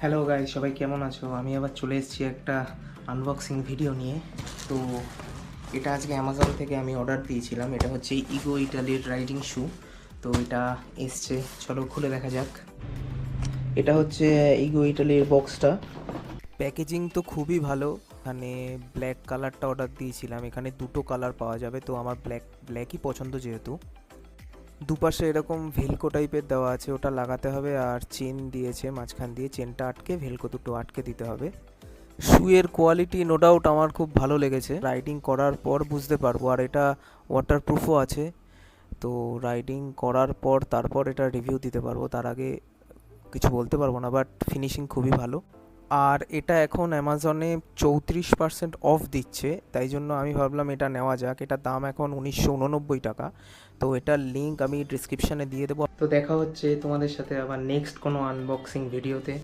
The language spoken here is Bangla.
হ্যালো গাইস, সবাই কেমন আছো? আমি আবার চলে এসেছি একটা আনবক্সিং ভিডিও নিয়ে। তো এটা আজকে অ্যামাজন থেকে আমি অর্ডার দিয়েছিলাম। এটা হচ্ছে ইগো ইটালির রাইডিং শু। তো এটা এসছে, চলো খুলে দেখা যাক। এটা হচ্ছে ইগো ইটালির বক্সটা। প্যাকেজিং তো খুবই ভালো। এখানে ব্ল্যাক কালারটা অর্ডার দিয়েছিলাম, এখানে দুটো কালার পাওয়া যাবে। তো আমার ব্ল্যাকই পছন্দ, যেহেতু দুপাশে এরকম ভেলকো টাইপের দেওয়া আছে, ওটা লাগাতে হবে। আর চেন দিয়েছে মাঝখান দিয়ে, চেনটা আটকে ভেলকো দুটো আটকে দিতে হবে। শুয়ের কোয়ালিটি নো ডাউট আমার খুব ভালো লেগেছে, রাইডিং করার পর বুঝতে পারবো। আর এটা ওয়াটারপ্রুফও আছে, তো রাইডিং করার পর তারপর এটা রিভিউ দিতে পারবো, তার আগে কিছু বলতে পারবো না। বাট ফিনিশিং খুবই ভালো। আর এটা এখন অ্যামাজনে 34% অফ দিচ্ছে, তাই জন্য আমি ভাবলাম এটা নেওয়া যাক। এটার দাম এখন 1999 টাকা। তো এটার লিঙ্ক আমি ডিসক্রিপশানে দিয়ে দেবো। তো দেখা হচ্ছে তোমাদের সাথে আবার নেক্সট কোনো আনবক্সিং ভিডিওতে।